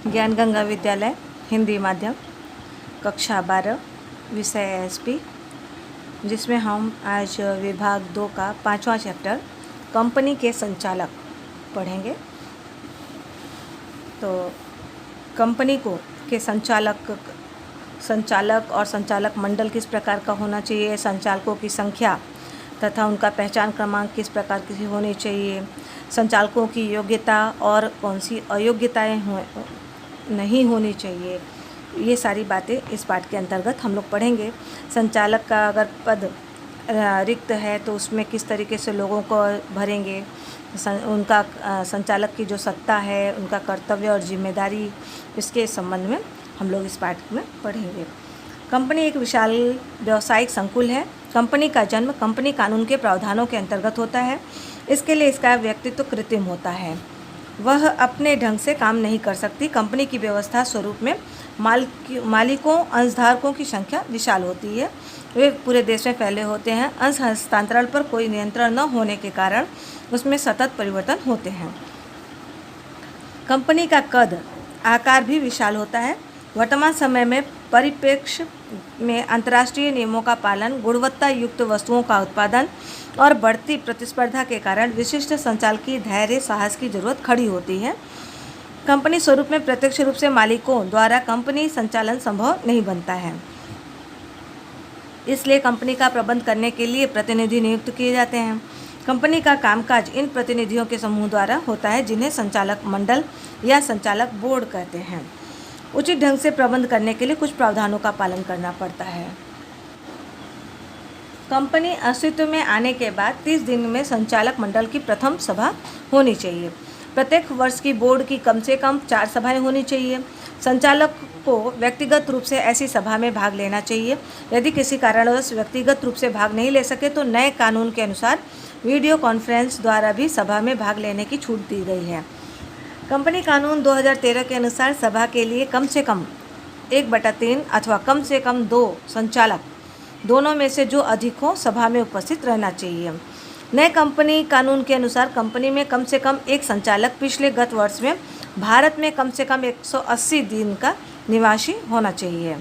ज्ञान गंगा विद्यालय हिंदी माध्यम कक्षा 12 विषय एसपी, जिसमें हम आज विभाग 2 का 5वां चैप्टर कंपनी के संचालक पढ़ेंगे। तो कंपनी के संचालक और संचालक मंडल किस प्रकार का होना चाहिए, संचालकों की संख्या तथा उनका पहचान क्रमांक किस प्रकार की होनी चाहिए, संचालकों की योग्यता और कौन सी अयोग्यताएं नहीं होनी चाहिए, ये सारी बातें इस पाठ के अंतर्गत हम लोग पढ़ेंगे। संचालक का अगर पद रिक्त है तो उसमें किस तरीके से लोगों को भरेंगे, उनका संचालक की जो सत्ता है, उनका कर्तव्य और जिम्मेदारी, इसके संबंध में हम लोग इस पाठ में पढ़ेंगे। कंपनी एक विशाल व्यावसायिक संकुल है। कंपनी का जन्म कंपनी कानून के प्रावधानों के अंतर्गत होता है। इसके लिए इसका व्यक्तित्व कृत्रिम होता है, वह अपने ढंग से काम नहीं कर सकती। कंपनी की व्यवस्था स्वरूप में मालिकों अंशधारकों की संख्या विशाल होती है, वे पूरे देश में फैले होते हैं। अंश हस्तांतरण पर कोई नियंत्रण न होने के कारण उसमें सतत परिवर्तन होते हैं। कंपनी का कद आकार भी विशाल होता है। वर्तमान समय में परिप्रेक्ष्य में अंतर्राष्ट्रीय नियमों का पालन, गुणवत्ता युक्त वस्तुओं का उत्पादन और बढ़ती प्रतिस्पर्धा के कारण विशिष्ट संचालकीय धैर्य साहस की जरूरत खड़ी होती है। कंपनी स्वरूप में प्रत्यक्ष रूप से मालिकों द्वारा कंपनी संचालन संभव नहीं बनता है, इसलिए कंपनी का प्रबंध करने के लिए प्रतिनिधि नियुक्त किए जाते हैं। कंपनी का कामकाज इन प्रतिनिधियों के समूह द्वारा होता है, जिन्हें संचालक मंडल या संचालक बोर्ड कहते हैं। उचित ढंग से प्रबंध करने के लिए कुछ प्रावधानों का पालन करना पड़ता है। कंपनी अस्तित्व में आने के बाद 30 दिन में संचालक मंडल की प्रथम सभा होनी चाहिए। प्रत्येक वर्ष की बोर्ड की कम से कम 4 सभाएं होनी चाहिए। संचालक को व्यक्तिगत रूप से ऐसी सभा में भाग लेना चाहिए। यदि किसी कारणवश व्यक्तिगत रूप से भाग नहीं ले सके तो नए कानून के अनुसार वीडियो कॉन्फ्रेंस द्वारा भी सभा में भाग लेने की छूट दी गई है। कंपनी कानून 2013 के अनुसार सभा के लिए कम से कम 1/3 अथवा कम से कम 2 संचालक, दोनों में से जो अधिक हो, सभा में उपस्थित रहना चाहिए। नए कंपनी कानून के अनुसार कंपनी में कम से कम एक संचालक पिछले गत वर्ष में भारत में कम से कम 180 दिन का निवासी होना चाहिए।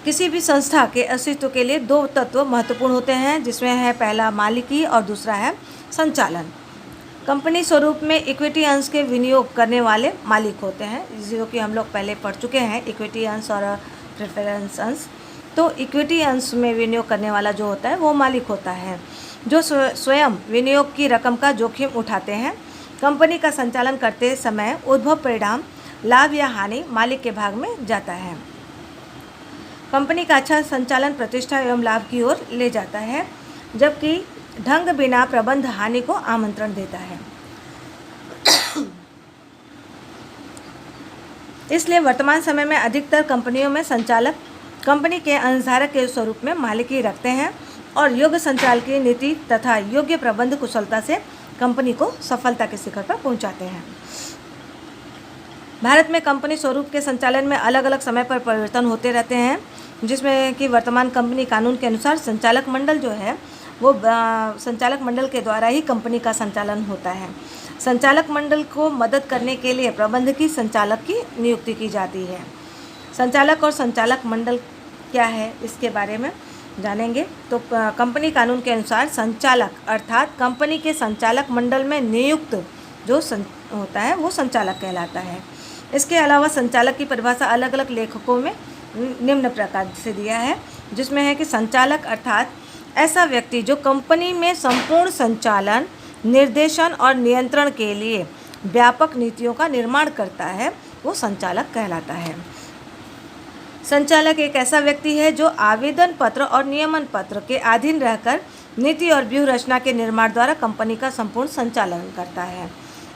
किसी भी संस्था के अस्तित्व के लिए 2 तत्व महत्वपूर्ण होते हैं, जिसमें है पहला मालिकी और दूसरा है संचालन। कंपनी स्वरूप में इक्विटी अंश के विनियोग करने वाले मालिक होते हैं, जो कि हम लोग पहले पढ़ चुके हैं, इक्विटी अंश और प्रेफरेंस अंश। तो इक्विटी अंश में विनियोग करने वाला जो होता है वो मालिक होता है, जो स्वयं विनियोग की रकम का जोखिम उठाते हैं। कंपनी का संचालन करते समय उद्भव परिणाम, लाभ या हानि मालिक के भाग में जाता है। कंपनी का अच्छा संचालन प्रतिष्ठा एवं लाभ की ओर ले जाता है, जबकि ढंग बिना प्रबंध हानि को आमंत्रण देता है। इसलिए वर्तमान समय में अधिकतर कंपनियों में संचालक कंपनी के अंशधारक के स्वरूप में मालिकी रखते हैं और योग्य संचालकीय नीति तथा योग्य प्रबंध कुशलता से कंपनी को सफलता के शिखर पर पहुंचाते हैं। भारत में कंपनी स्वरूप के संचालन में अलग अलग समय पर परिवर्तन होते रहते हैं, जिसमें कि वर्तमान कंपनी कानून के अनुसार संचालक मंडल जो है वो संचालक मंडल के द्वारा ही कंपनी का संचालन होता है। संचालक मंडल को मदद करने के लिए प्रबंधकीय संचालक की नियुक्ति की जाती है। संचालक और संचालक मंडल क्या है, इसके बारे में जानेंगे। तो कंपनी कानून के अनुसार संचालक अर्थात कंपनी के संचालक मंडल में नियुक्त जो होता है वो संचालक कहलाता है। इसके अलावा संचालक की परिभाषा अलग अलग लेखकों में निम्न प्रकार से दिया है, जिसमें है कि संचालक अर्थात ऐसा व्यक्ति जो कंपनी में संपूर्ण संचालन, निर्देशन और नियंत्रण के लिए व्यापक नीतियों का निर्माण करता है, वो संचालक कहलाता है। संचालक एक ऐसा व्यक्ति है जो आवेदन पत्र और नियमन पत्र के अधीन रहकर नीति और व्यूह रचना के निर्माण द्वारा कंपनी का संपूर्ण संचालन करता है।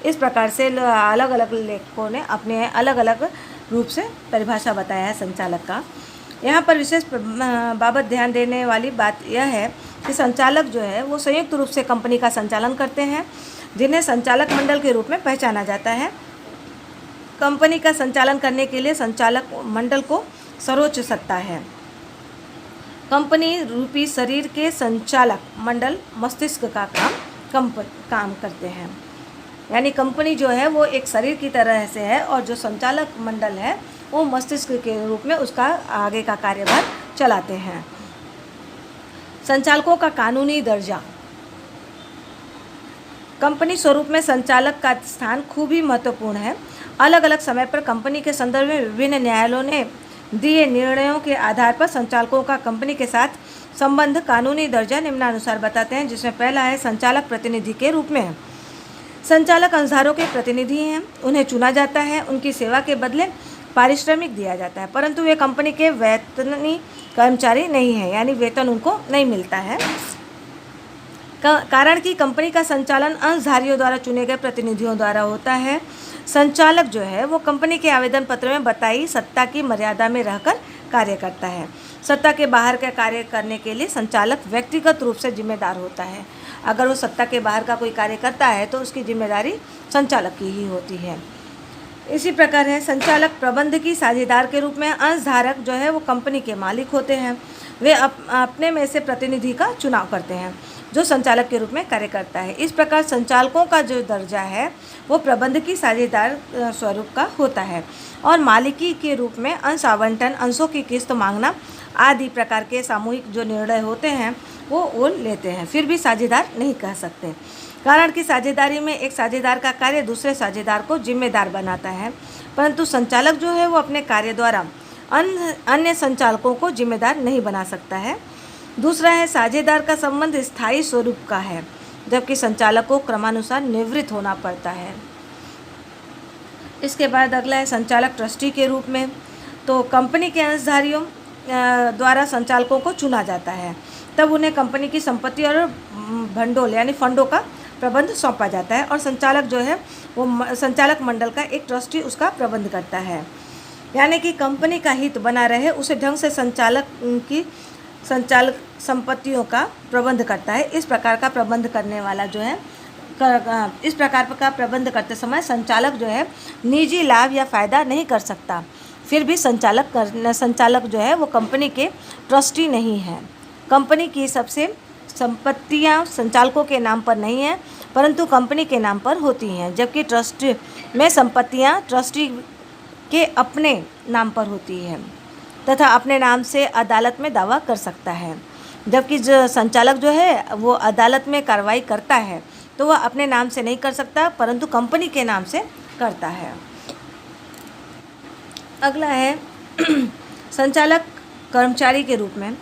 इस प्रकार से अलग अलग लेखकों ने अपने अलग अलग रूप से परिभाषा बताया है संचालक का। यहाँ पर विशेष बाबत ध्यान देने वाली बात यह है कि संचालक जो है वो संयुक्त रूप से कंपनी का संचालन करते हैं, जिन्हें संचालक मंडल के रूप में पहचाना जाता है। कंपनी का संचालन करने के लिए संचालक मंडल को सर्वोच्च सत्ता है। कंपनी रूपी शरीर के संचालक मंडल मस्तिष्क का काम करते हैं। यानी कंपनी जो है वो एक शरीर की तरह से है और जो संचालक मंडल है वो मस्तिष्क के रूप में उसका आगे का कार्यभार चलाते हैं। संचालकों का कानूनी दर्जा। कंपनी स्वरूप में संचालक का स्थान खूब ही महत्वपूर्ण है। अलग अलग समय पर कंपनी के संदर्भ में विभिन्न न्यायालयों ने दिए निर्णयों के आधार पर संचालकों का कंपनी के साथ संबंध कानूनी दर्जा निम्नानुसार बताते हैं, जिसमें पहला है संचालक प्रतिनिधि के रूप में है। संचालक अंशधारकों के प्रतिनिधि हैं, उन्हें चुना जाता है, उनकी सेवा के बदले पारिश्रमिक दिया जाता है, परंतु वे कंपनी के वेतनी कर्मचारी नहीं है, यानी वेतन उनको नहीं मिलता है। कारण कि कंपनी का संचालन अंशधारियों द्वारा चुने गए प्रतिनिधियों द्वारा होता है। संचालक जो है वो कंपनी के आवेदन पत्र में बताई सत्ता की मर्यादा में रहकर कार्य करता है। सत्ता के बाहर का कार्य करने के लिए संचालक व्यक्तिगत रूप से जिम्मेदार होता है। अगर वो सत्ता के बाहर का कोई कार्य करता है तो उसकी जिम्मेदारी संचालक की ही होती है। इसी प्रकार है संचालक प्रबंधकी साझेदार के रूप में। अंशधारक जो है वो कंपनी के मालिक होते हैं, वे अपने में से प्रतिनिधि का चुनाव करते हैं जो संचालक के रूप में कार्य करता है। इस प्रकार संचालकों का जो दर्जा है वो प्रबंधकी साझेदार स्वरूप का होता है और मालिकी के रूप में अंश आवंटन, अंशों की किस्त मांगना आदि प्रकार के सामूहिक जो निर्णय होते हैं वो लेते हैं, फिर भी साझेदार नहीं कह सकते। कारण कि साझेदारी में एक साझेदार का कार्य दूसरे साझेदार को जिम्मेदार बनाता है, परंतु संचालक जो है वो अपने कार्य द्वारा अन्य संचालकों को जिम्मेदार नहीं बना सकता है। दूसरा है साझेदार का संबंध स्थायी स्वरूप का है, जबकि संचालक को क्रमानुसार निवृत्त होना पड़ता है। इसके बाद अगला है संचालक ट्रस्टी के रूप में। तो कंपनी के अंशधारियों द्वारा संचालकों को चुना जाता है, तब उन्हें कंपनी की संपत्ति और भंडोल यानी फंडों का प्रबंध सौंपा जाता है और संचालक जो है वो संचालक मंडल का एक ट्रस्टी उसका प्रबंध करता है, यानी कि कंपनी का हित बना रहे उसे ढंग से संचालक संपत्तियों का प्रबंध करता है। इस प्रकार का प्रबंध करने वाला जो है इस प्रकार का प्रबंध करते समय संचालक जो है निजी लाभ या फ़ायदा नहीं कर सकता, फिर भी संचालक जो है वो कंपनी के ट्रस्टी नहीं है। कंपनी की सबसे संपत्तियां संचालकों के नाम पर नहीं है, परंतु कंपनी के नाम पर होती हैं, जबकि ट्रस्ट में संपत्तियां ट्रस्टी के अपने नाम पर होती है तथा अपने नाम से अदालत में दावा कर सकता है। जबकि जो संचालक जो है वो अदालत में कार्रवाई करता है तो वह अपने नाम से नहीं कर सकता, परंतु कंपनी के नाम से करता है। अगला है संचालक कर्मचारी के रूप में।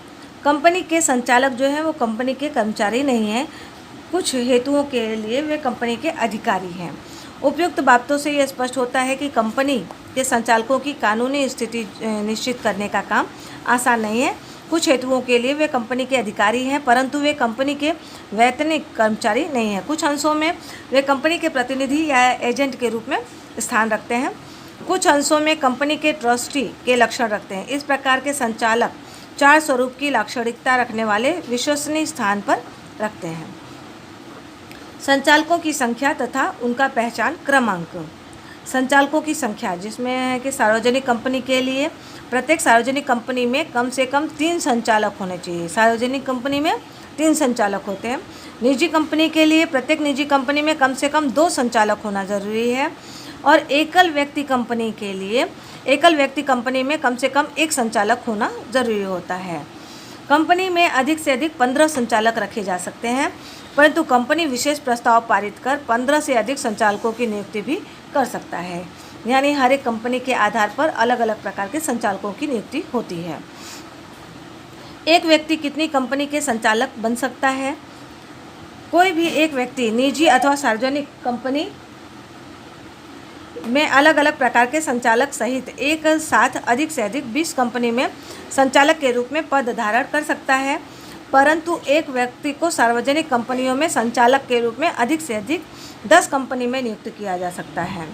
कंपनी के संचालक जो है वो कंपनी के कर्मचारी नहीं हैं, कुछ हेतुओं के लिए वे कंपनी के अधिकारी हैं। उपयुक्त बातों से यह स्पष्ट होता है कि कंपनी के संचालकों की कानूनी स्थिति निश्चित करने का काम आसान नहीं है। कुछ हेतुओं के लिए वे कंपनी के अधिकारी हैं, परंतु वे कंपनी के वैतनिक कर्मचारी नहीं हैं। कुछ अंशों में वे कंपनी के प्रतिनिधि या एजेंट के रूप में स्थान रखते हैं। कुछ अंशों में कंपनी के ट्रस्टी के लक्षण रखते हैं। इस प्रकार के संचालक 4 स्वरूप की लाक्षणिकता रखने वाले विश्वसनीय स्थान पर रखते हैं। संचालकों की संख्या तथा उनका पहचान क्रमांक। संचालकों की संख्या जिसमें है कि सार्वजनिक कंपनी के लिए प्रत्येक सार्वजनिक कंपनी में कम से कम 3 संचालक होने चाहिए। सार्वजनिक कंपनी में 3 संचालक होते हैं। निजी कंपनी के लिए प्रत्येक निजी कंपनी में कम से कम 2 संचालक होना ज़रूरी है और एकल व्यक्ति कंपनी में कम से कम 1 संचालक होना ज़रूरी होता है। कंपनी में अधिक से अधिक 15 संचालक रखे जा सकते हैं, परंतु कंपनी विशेष प्रस्ताव पारित कर 15 से अधिक संचालकों की नियुक्ति भी कर सकता है। यानी हर एक कंपनी के आधार पर अलग अलग प्रकार के संचालकों की नियुक्ति होती है। एक व्यक्ति कितनी कंपनी के संचालक बन सकता है? कोई भी एक व्यक्ति निजी अथवा सार्वजनिक कंपनी में अलग अलग प्रकार के संचालक सहित एक साथ अधिक से अधिक 20 कंपनी में संचालक के रूप में पद धारण कर सकता है, परंतु एक व्यक्ति को सार्वजनिक कंपनियों में संचालक के रूप में अधिक से अधिक 10 कंपनी में नियुक्त किया जा सकता है।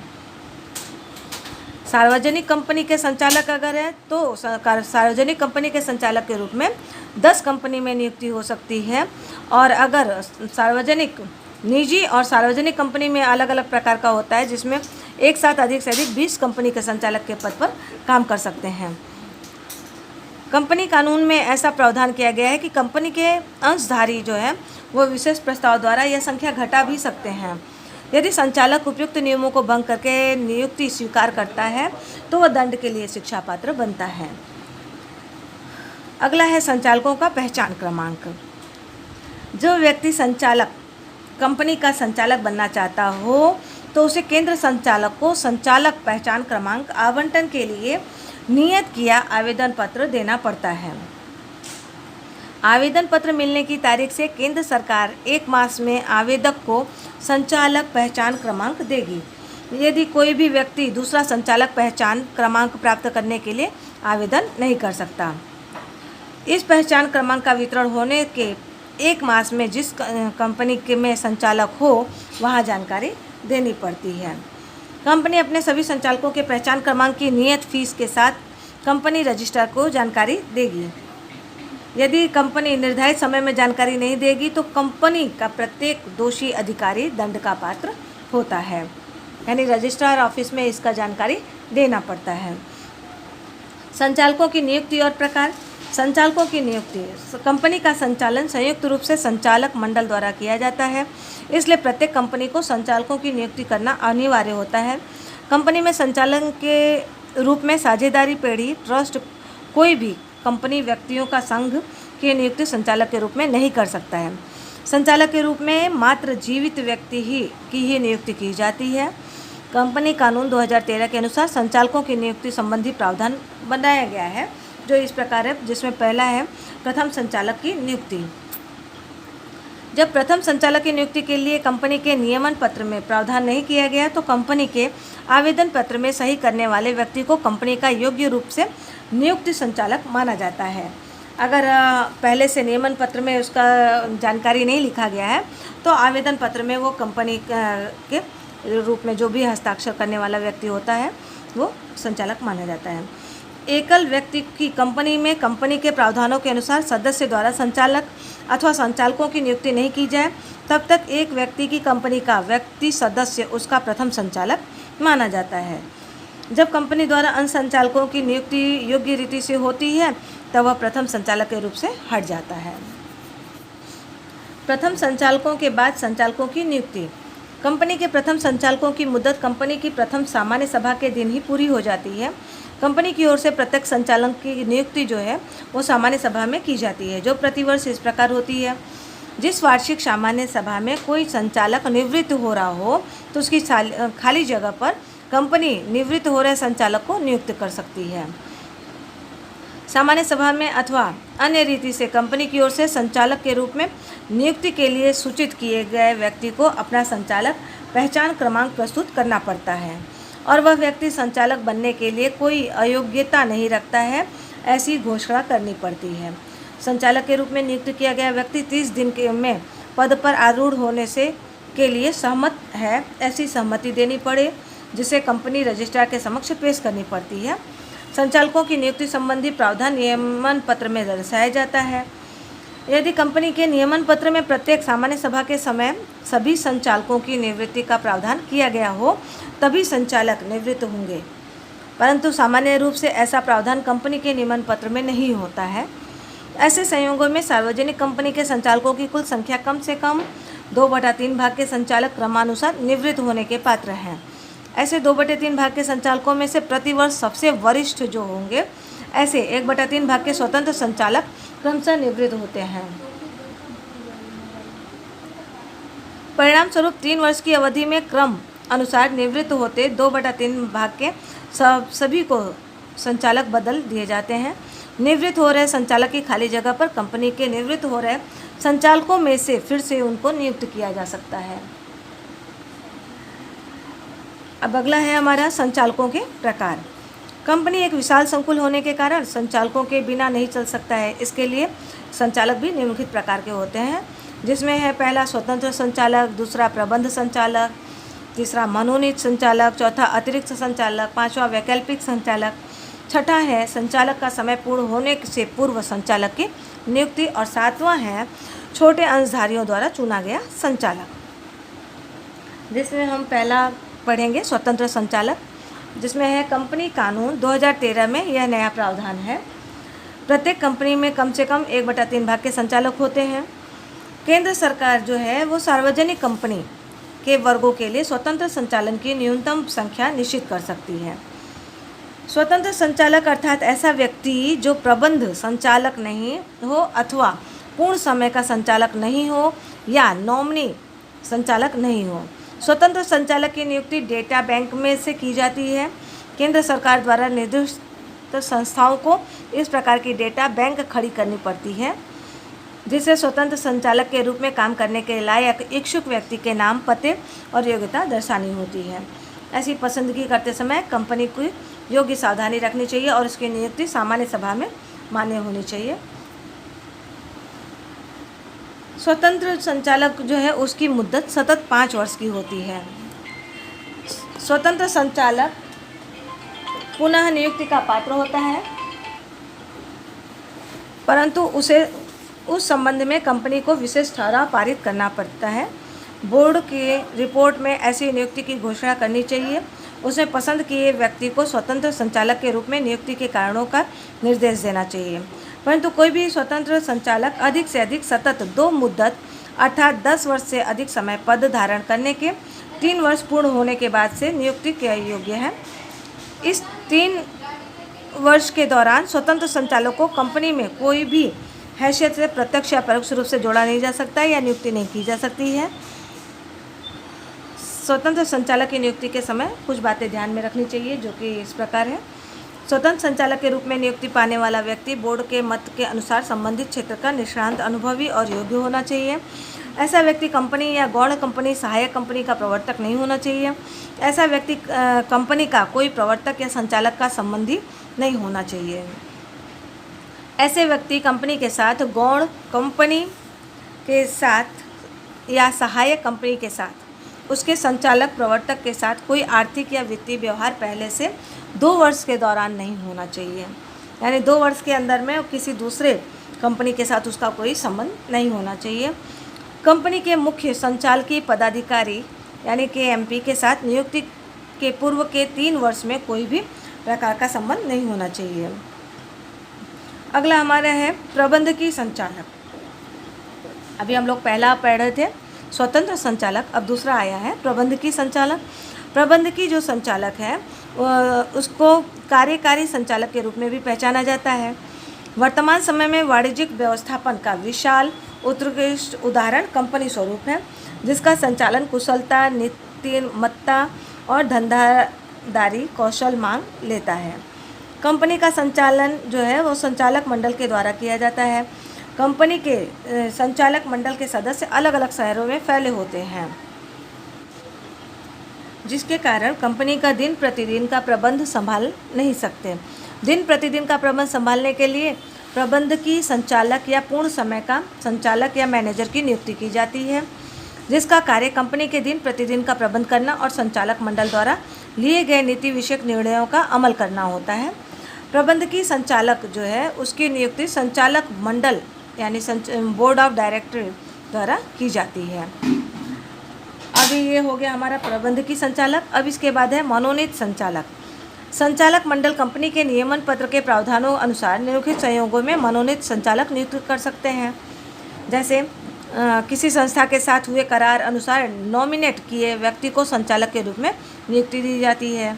सार्वजनिक कंपनी के संचालक अगर है तो सार्वजनिक कंपनी के संचालक के रूप में 10 कंपनी में नियुक्ति हो सकती है, और अगर निजी और सार्वजनिक कंपनी में अलग अलग प्रकार का होता है जिसमें एक साथ अधिक से अधिक 20 कंपनी के संचालक के पद पर काम कर सकते हैं। कंपनी कानून में ऐसा प्रावधान किया गया है कि कंपनी के अंशधारी जो है वो विशेष प्रस्ताव द्वारा यह संख्या घटा भी सकते हैं। यदि संचालक उपयुक्त नियमों को भंग करके नियुक्ति स्वीकार करता है तो वह दंड के लिए शिक्षा पात्र बनता है। अगला है संचालकों का पहचान क्रमांक। जो व्यक्ति संचालक कंपनी का संचालक बनना चाहता हो तो उसे केंद्र संचालक को संचालक पहचान क्रमांक आवंटन के लिए नियत किया आवेदन पत्र देना पड़ता है। आवेदन पत्र मिलने की तारीख से केंद्र सरकार 1 मास में आवेदक को संचालक पहचान क्रमांक देगी। यदि कोई भी व्यक्ति दूसरा संचालक पहचान क्रमांक प्राप्त करने के लिए आवेदन नहीं कर सकता। इस पहचान क्रमांक का वितरण होने के 1 मास में जिस कंपनी के में संचालक हो वहाँ जानकारी देनी पड़ती है। कंपनी अपने सभी संचालकों के पहचान क्रमांक की नियत फीस के साथ कंपनी रजिस्ट्रार को जानकारी देगी। यदि कंपनी निर्धारित समय में जानकारी नहीं देगी तो कंपनी का प्रत्येक दोषी अधिकारी दंड का पात्र होता है, यानी रजिस्ट्रार ऑफिस में इसका जानकारी देना पड़ता है। संचालकों की नियुक्ति और प्रकार। संचालकों की नियुक्ति। कंपनी का संचालन संयुक्त रूप से संचालक मंडल द्वारा किया जाता है, इसलिए प्रत्येक कंपनी को संचालकों की नियुक्ति करना अनिवार्य होता है। कंपनी में संचालन के रूप में साझेदारी पेढ़ी ट्रस्ट कोई भी कंपनी व्यक्तियों का संघ की नियुक्ति संचालक के रूप में नहीं कर सकता है। संचालक के रूप में मात्र जीवित व्यक्ति की नियुक्ति की जाती है। कंपनी कानून 2013 के अनुसार संचालकों की नियुक्ति संबंधी प्रावधान बनाया गया है, जो इस प्रकार है, जिसमें पहला है प्रथम संचालक की नियुक्ति। जब प्रथम संचालक की नियुक्ति के लिए कंपनी के नियमन पत्र में प्रावधान नहीं किया गया तो कंपनी के आवेदन पत्र में सही करने वाले व्यक्ति को कंपनी का योग्य रूप से नियुक्त संचालक माना जाता है। अगर पहले से नियमन पत्र में उसका जानकारी नहीं लिखा गया है तो आवेदन पत्र में वो कंपनी के रूप में जो भी हस्ताक्षर करने वाला व्यक्ति होता है वो संचालक माना जाता है। एकल व्यक्ति की कंपनी में कंपनी के प्रावधानों के अनुसार सदस्य द्वारा संचालक अथवा संचालकों की नियुक्ति नहीं की जाए तब तक एक व्यक्ति की कंपनी का व्यक्ति सदस्य उसका प्रथम संचालक माना जाता है। जब कंपनी द्वारा अन्य संचालकों की नियुक्ति योग्य रीति से होती है तब वह प्रथम संचालक के रूप से हट जाता है। प्रथम संचालकों के बाद संचालकों की नियुक्ति। कंपनी के प्रथम संचालकों की मुद्दत कंपनी की प्रथम सामान्य सभा के दिन ही पूरी हो जाती है। कंपनी की ओर से प्रत्येक संचालक की नियुक्ति जो है वो सामान्य सभा में की जाती है, जो प्रतिवर्ष इस प्रकार होती है। जिस वार्षिक सामान्य सभा में कोई संचालक निवृत्त हो रहा हो तो उसकी खाली जगह पर कंपनी निवृत्त हो रहे संचालक को नियुक्त कर सकती है। सामान्य सभा में अथवा अन्य रीति से कंपनी की ओर से संचालक के रूप में नियुक्ति के लिए सूचित किए गए व्यक्ति को अपना संचालक पहचान क्रमांक प्रस्तुत करना पड़ता है और वह व्यक्ति संचालक बनने के लिए कोई अयोग्यता नहीं रखता है, ऐसी घोषणा करनी पड़ती है। संचालक के रूप में नियुक्त किया गया व्यक्ति 30 दिन में पद पर आरूढ़ होने के लिए सहमत है, ऐसी सहमति देनी पड़े, जिसे कंपनी रजिस्ट्रार के समक्ष पेश करनी पड़ती है। संचालकों की नियुक्ति संबंधी प्रावधान नियमन पत्र में दर्शाया जाता है। यदि कंपनी के नियमन पत्र में प्रत्येक सामान्य सभा के समय सभी संचालकों की निवृत्ति का प्रावधान किया गया हो तभी संचालक निवृत्त होंगे, परंतु सामान्य रूप से ऐसा प्रावधान कंपनी के नियमन पत्र में नहीं होता है। ऐसे संयोगों में सार्वजनिक कंपनी के संचालकों की कुल संख्या कम से कम 2/3 भाग के संचालक क्रमानुसार निवृत्त होने के पात्र हैं। ऐसे 2/3 भाग के संचालकों में से प्रतिवर्ष सबसे वरिष्ठ जो होंगे, ऐसे 1/3 भाग के स्वतंत्र संचालक क्रमशः निवृत्त होते हैं। परिणाम स्वरूप 3 वर्ष की अवधि में क्रम अनुसार निवृत्त होते 2/3 भाग के सभी को संचालक बदल दिए जाते हैं। निवृत्त हो रहे संचालक की खाली जगह पर कंपनी के निवृत्त हो रहे संचालकों में से फिर से उनको नियुक्त किया जा सकता है। अब अगला है हमारा संचालकों के प्रकार। कंपनी एक विशाल संकुल होने के कारण संचालकों के बिना नहीं चल सकता है। इसके लिए संचालक भी निम्नलिखित प्रकार के होते हैं, जिसमें है पहला स्वतंत्र संचालक, दूसरा प्रबंध संचालक, तीसरा मनोनीत संचालक, चौथा अतिरिक्त संचालक, पांचवा वैकल्पिक संचालक, छठा है संचालक का समय पूर्ण होने से पूर्व संचालक की नियुक्ति और सातवां है छोटे अंशधारियों द्वारा चुना गया संचालक, जिसमें हम पहला पढ़ेंगे स्वतंत्र संचालक, जिसमें है कंपनी कानून 2013 में यह नया प्रावधान है। प्रत्येक कंपनी में कम से कम 1/3 भाग के संचालक होते हैं। केंद्र सरकार जो है वो सार्वजनिक कंपनी के वर्गों के लिए स्वतंत्र संचालन की न्यूनतम संख्या निश्चित कर सकती है। स्वतंत्र संचालक अर्थात ऐसा व्यक्ति जो प्रबंध संचालक नहीं हो अथवा पूर्ण समय का संचालक नहीं हो या नॉमिनी संचालक नहीं हो। स्वतंत्र संचालक की नियुक्ति डेटा बैंक में से की जाती है। केंद्र सरकार द्वारा निर्दिष्ट संस्थाओं को इस प्रकार की डेटा बैंक खड़ी करनी पड़ती है, जिसे स्वतंत्र संचालक के रूप में काम करने के लायक इच्छुक व्यक्ति के नाम, पते और योग्यता दर्शानी होती है। ऐसी पसंदगी करते समय कंपनी को योग्य सावधानी रखनी चाहिए और इसकी नियुक्ति सामान्य सभा में मान्य होनी चाहिए। स्वतंत्र संचालक जो है उसकी मुद्दत सतत 5 वर्ष की होती है। स्वतंत्र संचालक पुनः नियुक्ति का पात्र होता है, परंतु उसे उस संबंध में कंपनी को विशेष ठहराव पारित करना पड़ता है। बोर्ड की रिपोर्ट में ऐसी नियुक्ति की घोषणा करनी चाहिए। उसमें पसंद किए व्यक्ति को स्वतंत्र संचालक के रूप में नियुक्ति के कारणों का निर्देश देना चाहिए। परंतु कोई भी स्वतंत्र संचालक अधिक से अधिक सतत 2 मुद्दत अर्थात 10 वर्ष से अधिक समय पद धारण करने के 3 वर्ष पूर्ण होने के बाद से नियुक्ति के योग्य है। इस 3 वर्ष के दौरान स्वतंत्र संचालक को कंपनी में कोई भी हैसियत से प्रत्यक्ष या परोक्ष रूप से जोड़ा नहीं जा सकता या नियुक्ति नहीं की जा सकती है। स्वतंत्र संचालक की नियुक्ति के समय कुछ बातें ध्यान में रखनी चाहिए, जो कि इस प्रकार है। स्वतंत्र संचालक के रूप में नियुक्ति पाने वाला व्यक्ति बोर्ड के मत के अनुसार संबंधित क्षेत्र का निष्णात, अनुभवी और योग्य होना चाहिए। ऐसा व्यक्ति कंपनी या गौण कंपनी, सहायक कंपनी का प्रवर्तक नहीं होना चाहिए। ऐसा व्यक्ति कंपनी का कोई प्रवर्तक या संचालक का संबंधी नहीं होना चाहिए। ऐसे व्यक्ति कंपनी के साथ, गौण कंपनी के साथ या सहायक कंपनी के साथ, उसके संचालक प्रवर्तक के साथ कोई आर्थिक या वित्तीय व्यवहार पहले से 2 वर्ष के दौरान नहीं होना चाहिए। यानी 2 वर्ष के अंदर में किसी दूसरे कंपनी के साथ उसका कोई संबंध नहीं होना चाहिए। कंपनी के मुख्य संचालकीय पदाधिकारी यानी KMP के साथ नियुक्ति के पूर्व के 3 वर्ष में कोई भी प्रकार का संबंध नहीं होना चाहिए। अगला हमारा है प्रबंधकीय संचालक। अभी हम लोग पहला पढ़ रहे थे स्वतंत्र संचालक, अब दूसरा आया है प्रबंधकीय संचालक। प्रबंधकीय जो संचालक है उसको कार्यकारी संचालक के रूप में भी पहचाना जाता है। वर्तमान समय में वाणिज्यिक व्यवस्थापन का विशाल उत्कृष्ट उदाहरण कंपनी स्वरूप है, जिसका संचालन कुशलता, नीतिमत्ता और धंधादारी कौशल मांग लेता है। कंपनी का संचालन जो है वो संचालक मंडल के द्वारा किया जाता है। कंपनी के संचालक मंडल के सदस्य अलग अलग शहरों में फैले होते हैं, जिसके कारण कंपनी का दिन प्रतिदिन का प्रबंध संभाल नहीं सकते। दिन प्रतिदिन का प्रबंध संभालने के लिए प्रबंधकीय संचालक या पूर्ण समय का संचालक या मैनेजर की नियुक्ति की जाती है, जिसका कार्य कंपनी के दिन प्रतिदिन का प्रबंध करना और संचालक मंडल द्वारा लिए गए नीति विषयक निर्णयों का अमल करना होता है। प्रबंधकीय संचालक जो है उसकी नियुक्ति संचालक मंडल यानी बोर्ड ऑफ डायरेक्टर द्वारा की जाती है। अभी ये हो गया हमारा प्रबंधकीय संचालक। अब इसके बाद है मनोनीत संचालक। संचालक मंडल कंपनी के नियमन पत्र के प्रावधानों अनुसार निम्नलिखित संयोगों में मनोनीत संचालक नियुक्त कर सकते हैं। जैसे किसी संस्था के साथ हुए करार अनुसार नॉमिनेट किए व्यक्ति को संचालक के रूप में नियुक्ति दी जाती है।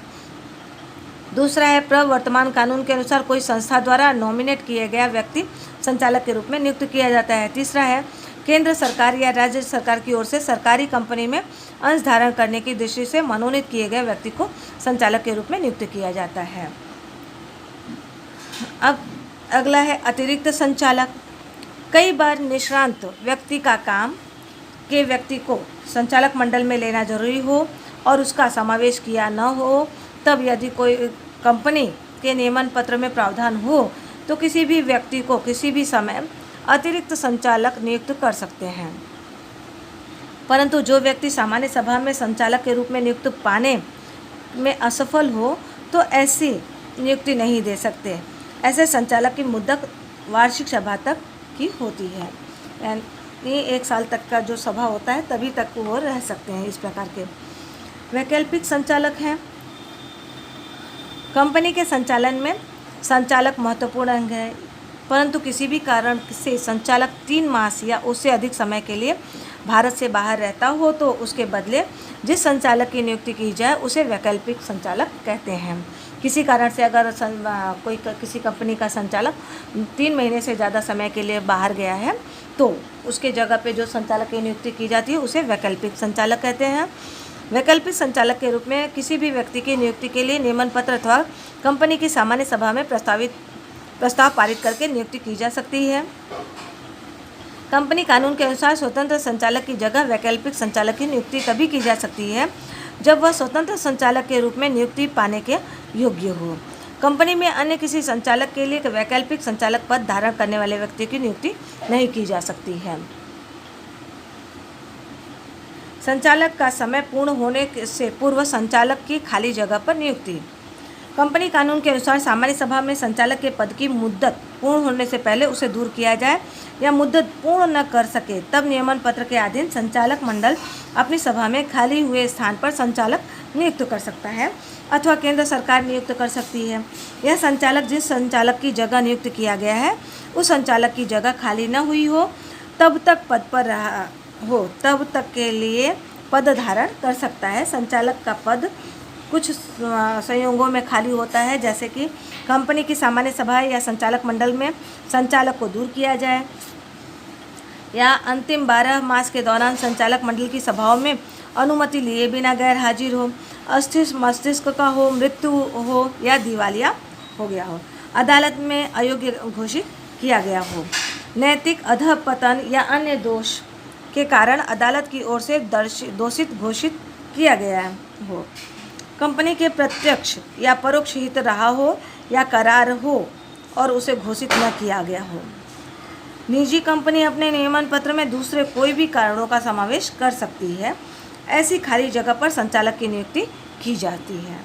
दूसरा है प्रवर्तमान कानून के अनुसार कोई संस्था द्वारा नॉमिनेट किया गया व्यक्ति संचालक के रूप में नियुक्त किया जाता है। तीसरा है केंद्र सरकार या राज्य सरकार की ओर से सरकारी कंपनी में अंश धारण करने की दृष्टि से मनोनीत किए गए व्यक्ति को संचालक के रूप में नियुक्त किया जाता है। अब अगला है अतिरिक्त संचालक। कई बार निष्णात व्यक्ति का काम के व्यक्ति को संचालक मंडल में लेना जरूरी हो और उसका समावेश किया न हो, तब यदि कोई कंपनी के नियमन पत्र में प्रावधान हो तो किसी भी व्यक्ति को किसी भी समय अतिरिक्त संचालक नियुक्त कर सकते हैं। परंतु जो व्यक्ति सामान्य सभा में संचालक के रूप में नियुक्त पाने में असफल हो तो ऐसी नियुक्ति नहीं दे सकते। ऐसे संचालक की मुद्दत वार्षिक सभा तक की होती है, यानी 1 साल तक का जो सभा होता है तभी तक वो रह सकते हैं। इस प्रकार के वैकल्पिक संचालक हैं। कंपनी के संचालन में संचालक महत्वपूर्ण अंग है, परंतु किसी भी कारण से संचालक 3 मास या उससे अधिक समय के लिए भारत से बाहर रहता हो तो उसके बदले जिस संचालक की नियुक्ति की जाए उसे वैकल्पिक संचालक कहते हैं। किसी कारण से अगर किसी कंपनी का संचालक 3 महीने से ज़्यादा समय के लिए बाहर गया है तो उसके जगह पे जो संचालक की नियुक्ति की जाती है उसे वैकल्पिक संचालक कहते हैं। वैकल्पिक संचालक के रूप में किसी भी व्यक्ति की नियुक्ति के लिए नियमन पत्र अथवा कंपनी की सामान्य सभा में प्रस्ताव पारित करके नियुक्ति की जा सकती है। कंपनी कानून के अनुसार स्वतंत्र संचालक की जगह वैकल्पिक संचालक की नियुक्ति तभी की जा सकती है जब वह स्वतंत्र संचालक के रूप में नियुक्ति पाने के योग्य हो। कंपनी में अन्य किसी संचालक के लिए वैकल्पिक संचालक पद धारण करने वाले व्यक्ति की नियुक्ति नहीं की जा सकती है। संचालक का समय पूर्ण होने से पूर्व संचालक की खाली जगह पर नियुक्ति। कंपनी कानून के अनुसार सामान्य सभा में संचालक के पद की मुद्दत पूर्ण होने से पहले उसे दूर किया जाए या मुद्दत पूर्ण न कर सके तब नियमन पत्र के अधीन संचालक मंडल अपनी सभा में खाली हुए स्थान पर संचालक नियुक्त कर सकता है अथवा केंद्र सरकार नियुक्त कर सकती है। यह संचालक जिस संचालक की जगह नियुक्त किया गया है उस संचालक की जगह खाली न हुई हो तब तक पद पर रहा हो तब तक के लिए पद धारण कर सकता है। संचालक का पद कुछ संयोगों में खाली होता है, जैसे कि कंपनी की सामान्य सभा या संचालक मंडल में संचालक को दूर किया जाए या अंतिम 12 मास के दौरान संचालक मंडल की सभाओं में अनुमति लिए बिना गैर हाजिर हो, अस्थिर मस्तिष्क का हो, मृत्यु हो या दिवालिया हो गया हो, अदालत में अयोग्य घोषित किया गया हो, नैतिक अधःपतन या अन्य दोष के कारण अदालत की ओर से दोषित घोषित किया गया हो, कंपनी के प्रत्यक्ष या परोक्ष हित रहा हो या करार हो और उसे घोषित न किया गया हो। निजी कंपनी अपने नियमन पत्र में दूसरे कोई भी कारणों का समावेश कर सकती है। ऐसी खाली जगह पर संचालक की नियुक्ति की जाती है।